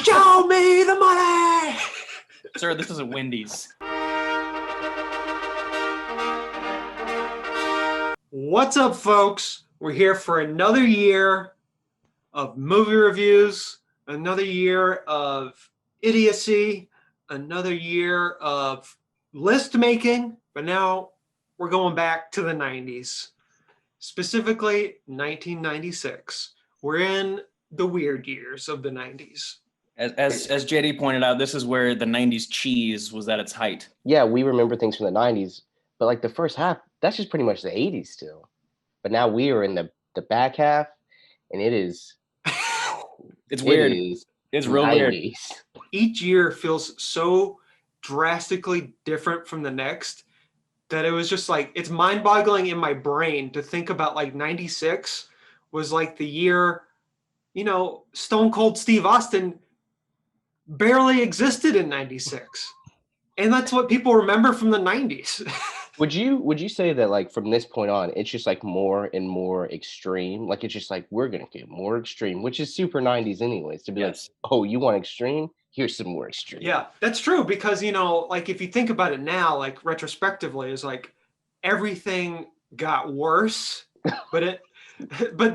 Show me the money! Sir, this is a Wendy's. What's up, folks? We're here for another year of movie reviews, another year of idiocy, another year of list making, but now we're going back to the 90s, specifically 1996. We're in the weird years of the 90s. As JD pointed out, this is where the 90s cheese was at its height. Yeah, we remember things from the 90s, but like the first half, that's just pretty much the 80s still. But now we are in the back half, and it is... It's weird. It's real 90s. Weird. Each year feels so drastically different from the next that it was just like, it's mind-boggling in my brain to think about like 96 was like the year, you know, Stone Cold Steve Austin barely existed in 96. And that's what people remember from the 90s. Would you say that like from this point on, it's just like more and more extreme? Like it's just like, we're going to get more extreme, which is super 90s anyways, to be like, oh, you want extreme? Here's some more extreme. Yeah, that's true. Because, you know, like if you think about it now, like retrospectively, is like everything got worse, but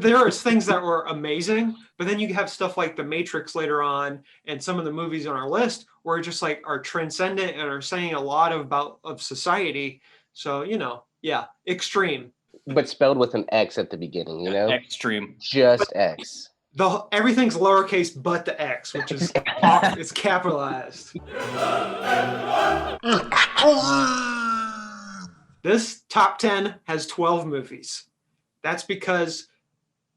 there are things that were amazing. But then you have stuff like The Matrix later on, and some of the movies on our list were just like are transcendent and are saying a lot of society. So, you know, yeah, extreme. But spelled with an X at the beginning, you know? Extreme. Just X. Everything's lowercase but the X, which is it's capitalized. This top 10 has 12 movies. That's because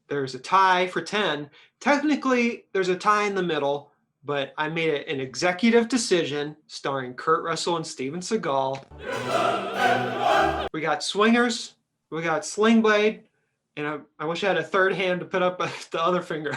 there's a tie for 10. Technically, there's a tie in the middle, but I made it an executive decision starring Kurt Russell and Steven Seagal. We got Swingers, we got Sling Blade, and I wish I had a third hand to put up the other finger.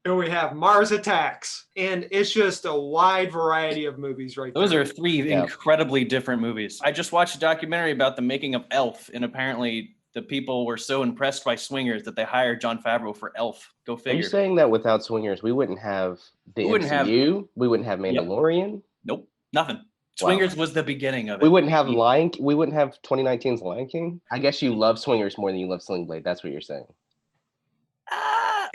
And we have Mars Attacks. And it's just a wide variety of movies right there. Those are three incredibly different movies. I just watched a documentary about the making of Elf, and apparently the people were so impressed by Swingers that they hired Jon Favreau for Elf. Go figure. Are you saying that without Swingers, we wouldn't have the MCU? We wouldn't have Mandalorian? Nope, nothing. Swingers was the beginning of it. We wouldn't have We wouldn't have 2019's Lion King? I guess you love Swingers more than you love Sling Blade. That's what you're saying.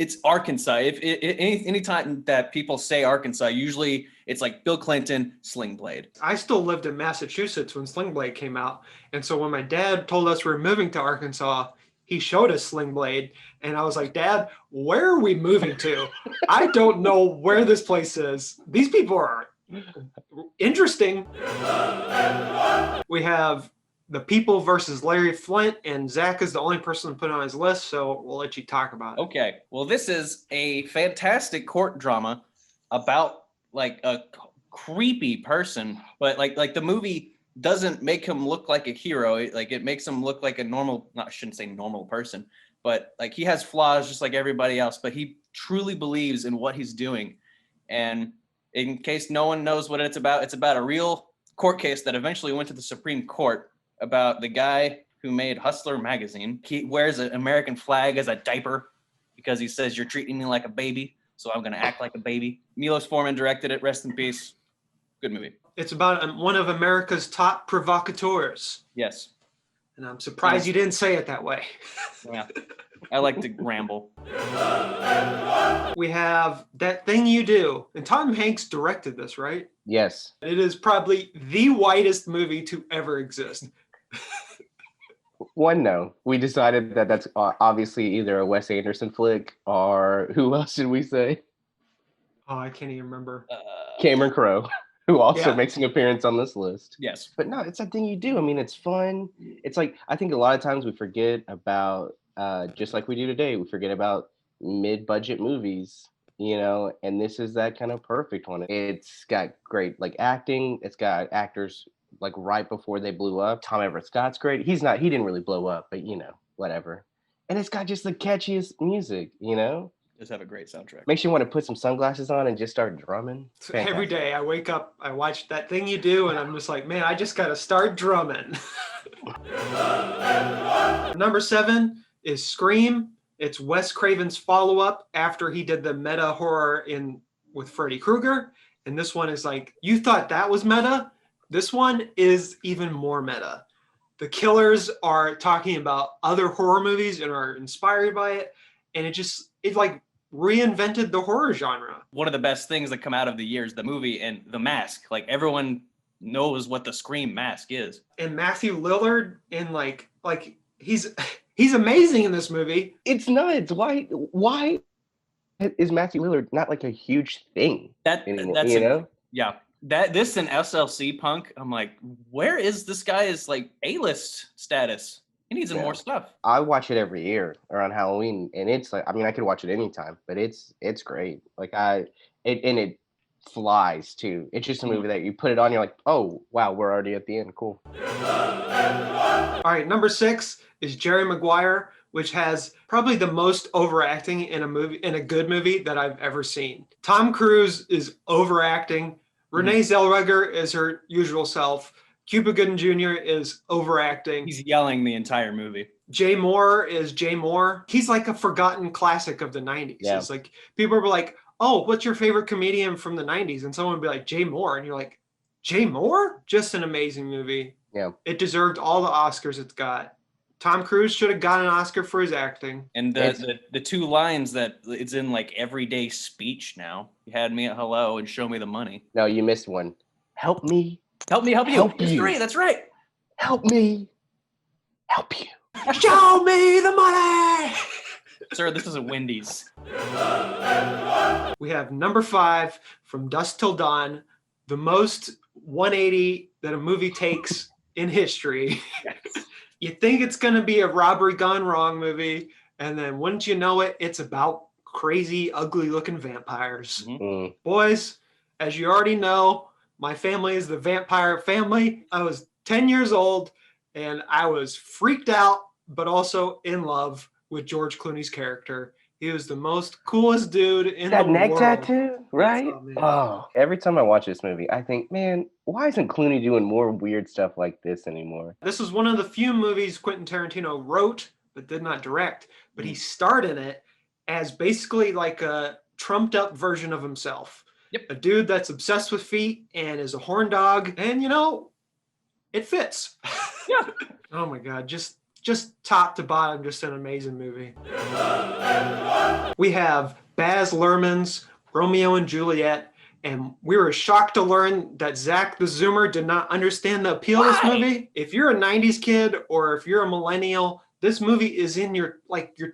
It's Arkansas. Any time that people say Arkansas, usually it's like Bill Clinton, Sling Blade. I still lived in Massachusetts when Sling Blade came out. And so when my dad told us we were moving to Arkansas, he showed us Sling Blade. And I was like, Dad, where are we moving to? I don't know where this place is. These people are interesting. We have The People versus Larry Flynt, and Zach is the only person put on his list, so we'll let you talk about it. Okay. Well, this is a fantastic court drama about like a creepy person, but like the movie doesn't make him look like a hero. It makes him look like a normal, I shouldn't say normal person, but like he has flaws just like everybody else, but he truly believes in what he's doing. And in case no one knows what it's about a real court case that eventually went to the Supreme Court about the guy who made Hustler magazine. He wears an American flag as a diaper because he says, you're treating me like a baby, so I'm going to act like a baby. Milos Forman directed it. Rest in peace. Good movie. It's about one of America's top provocateurs. Yes. And I'm surprised you didn't say it that way. Yeah. I like to ramble. We have That Thing You Do. And Tom Hanks directed this, right? Yes. It is probably the whitest movie to ever exist. No. We decided that that's obviously either a Wes Anderson flick or who else did we say? Oh, I can't even remember. Cameron Crowe, who also makes an appearance on this list. Yes. But no, it's That Thing You Do. I mean, it's fun. It's like, I think a lot of times we forget about, just like we do today, we forget about mid-budget movies, you know, and this is that kind of perfect one. It's got great like acting. It's got actors like right before they blew up. Tom Everett Scott's great. He didn't really blow up, but you know, whatever. And it's got just the catchiest music, you know? Just have a great soundtrack. Makes you want to put some sunglasses on and just start drumming. So every day I wake up, I watch That Thing You Do, and I'm just like, man, I just got to start drumming. Number 7 is Scream. It's Wes Craven's follow-up after he did the meta horror with Freddy Krueger, and this one is like, you thought that was meta? This one is even more meta. The killers are talking about other horror movies and are inspired by it, and it like reinvented the horror genre. One of the best things that come out of the year is the movie and the mask. Like everyone knows what the Scream mask is. And Matthew Lillard, and like he's amazing in this movie. It's nuts. Why is Matthew Lillard not like a huge thing anymore? That's you know? Yeah. This and SLC Punk, I'm like, where is this guy's like A-list status? He needs more stuff. I watch it every year around Halloween, and it's like, I mean, I could watch it anytime, but it's great. Like it flies too. It's just a movie that you put it on, you're like, oh wow, we're already at the end. Cool. All right, number 6 is Jerry Maguire, which has probably the most overacting in a good movie that I've ever seen. Tom Cruise is overacting. Renee Zellweger is her usual self. Cuba Gooding Jr. is overacting. He's yelling the entire movie. Jay Moore is Jay Moore. He's like a forgotten classic of the 90s. Yeah. It's like people were like, oh, what's your favorite comedian from the 90s? And someone would be like, Jay Moore. And you're like, Jay Moore? Just an amazing movie. Yeah. It deserved all the Oscars it's got. Tom Cruise should have got an Oscar for his acting. And the two lines that it's in like everyday speech now. You had me at hello and show me the money. No, you missed one. Help me. Help me help you. That's great. That's right. Help me. Help you. Show me the money. Sir, this is a Wendy's. We have number 5 from Dusk Till Dawn, the most 180 that a movie takes in history. Yes. You think it's going to be a robbery gone wrong movie, and then wouldn't you know it, it's about crazy, ugly-looking vampires. Mm-hmm. Boys, as you already know, my family is the vampire family. I was 10 years old, and I was freaked out, but also in love with George Clooney's character. He was the most coolest dude in the world. That neck tattoo, right? Oh, every time I watch this movie, I think, man, why isn't Clooney doing more weird stuff like this anymore? This was one of the few movies Quentin Tarantino wrote but did not direct, but he starred in it as basically like a trumped up version of himself. Yep. A dude that's obsessed with feet and is a horn dog, and it fits. Yeah. Oh my God, just top to bottom, just an amazing movie. We have Baz Luhrmann's Romeo and Juliet, and we were shocked to learn that Zach the Zoomer did not understand the appeal of this movie. If you're a 90s kid or if you're a millennial, this movie is in your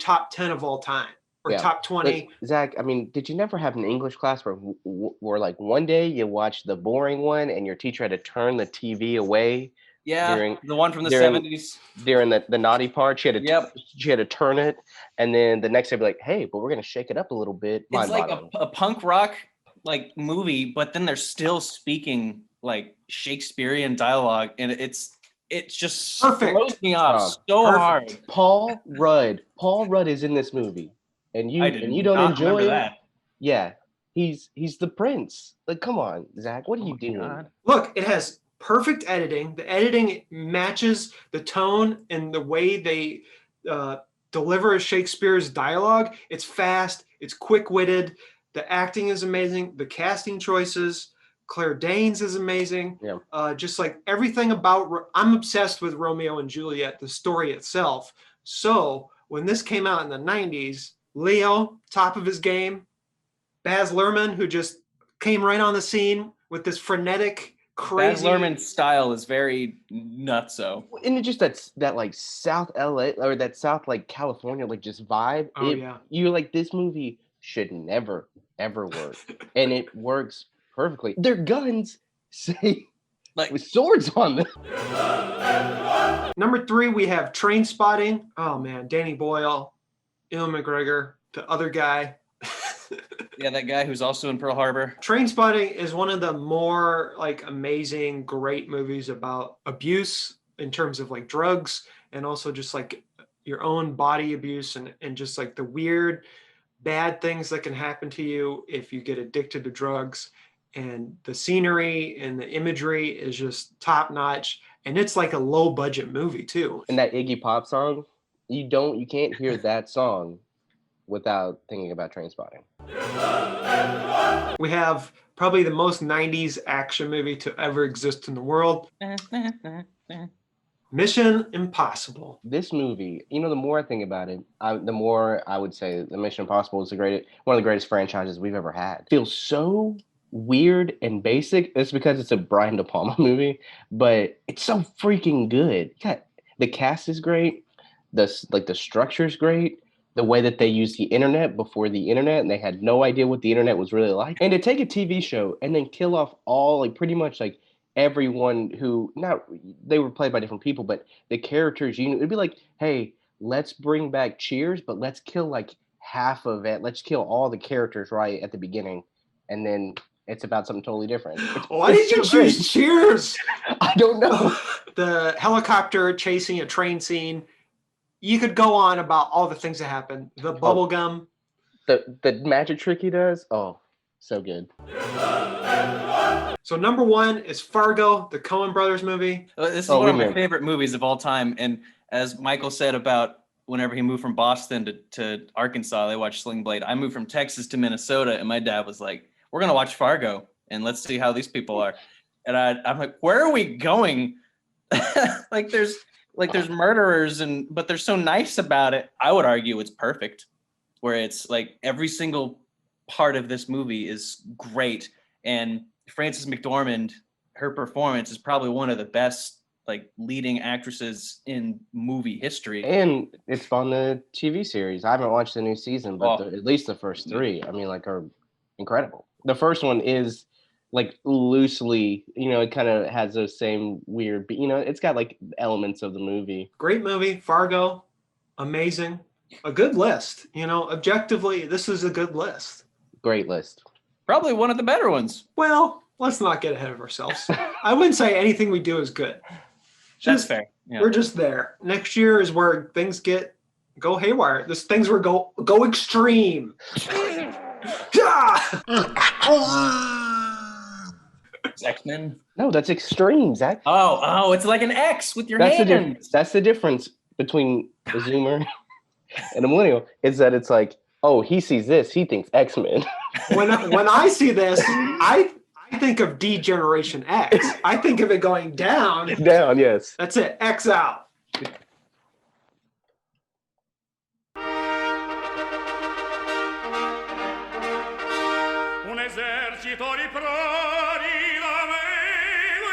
top 10 of all time or top 20. But Zach, I mean, did you never have an English class where like one day you watched the boring one and your teacher had to turn the TV away? Yeah, the one from the 70s. During the naughty part, she had to turn it, and then the next day be like, "Hey, but we're gonna shake it up a little bit." It's like a punk rock like movie, but then they're still speaking like Shakespearean dialogue, and it's just throws me off hard. Paul Rudd is in this movie, and you don't enjoy it. That. Yeah, he's the prince. Like, come on, Zach, what are you doing? God. Look, it has perfect editing. The editing matches the tone and the way they deliver Shakespeare's dialogue. It's fast. It's quick-witted. The acting is amazing. The casting choices. Claire Danes is amazing. Yeah. Just like everything about. I'm obsessed with Romeo and Juliet, the story itself. So when this came out in the 90s, Leo, top of his game. Baz Luhrmann, who just came right on the scene with this frenetic, crazy. Baz Luhrmann's style is very nutso. And it's just that like South LA or that South like California like just vibe. You're like, this movie should never ever work, and it works perfectly. Their guns say like with swords on them. Number 3, we have Trainspotting. Oh man, Danny Boyle, Ewan McGregor, the other guy. Yeah, that guy who's also in Pearl Harbor. Trainspotting is one of the more like amazing, great movies about abuse in terms of like drugs and also just like your own body abuse and just like the weird, bad things that can happen to you if you get addicted to drugs. And the scenery and the imagery is just top notch. And it's like a low budget movie too. And that Iggy Pop song, you can't hear that song without thinking about Trainspotting. We have probably the most 90s action movie to ever exist in the world. Mission Impossible. This movie, you know, the more I think about it, the more I would say the Mission Impossible is one of the greatest franchises we've ever had. It feels so weird and basic. It's because it's a Brian De Palma movie, but it's so freaking good. Yeah, the cast is great. The structure is great. The way that they used the internet before the internet, and they had no idea what the internet was really like. And to take a TV show and then kill off all, like, pretty much like everyone who, not, they were played by different people, but the characters, you know, it'd be like, hey, let's bring back Cheers, but let's kill like half of it. Let's kill all the characters right at the beginning, and then it's about something totally different. Why did you choose Cheers? I don't know. The helicopter chasing a train scene. You could go on about all the things that happen. The bubble gum. The magic trick he does. Oh, so good. So number one is Fargo, the Coen Brothers movie. This is one of my favorite movies of all time. And as Michael said about whenever he moved from Boston to Arkansas, they watched Sling Blade. I moved from Texas to Minnesota, and my dad was like, we're going to watch Fargo, and let's see how these people are. And I'm like, where are we going? There's murderers, but they're so nice about it. I would argue it's perfect, where it's like every single part of this movie is great. And Frances McDormand, her performance is probably one of the best like leading actresses in movie history. And it's on the TV series. I haven't watched the new season, but at least the first three, I mean, like, are incredible. The first one is like loosely, you know, it kind of has those same weird, you know, it's got like elements of the movie. Great movie, Fargo, amazing. A good list, you know, objectively, this is a good list. Great list. Probably one of the better ones. Well, let's not get ahead of ourselves. I wouldn't say anything we do is good. That's fair. Yeah. We're just there. Next year is where things go haywire. Things will go extreme. X-Men? No, that's extreme, Zach. Oh, it's like an X with your hand. That's the difference between a Zoomer and a millennial, is that it's like, oh, he sees this, he thinks X-Men. When I see this, I think of D-Generation X. I think of it going down. Down, yes. That's it. X out. Un esercito di pro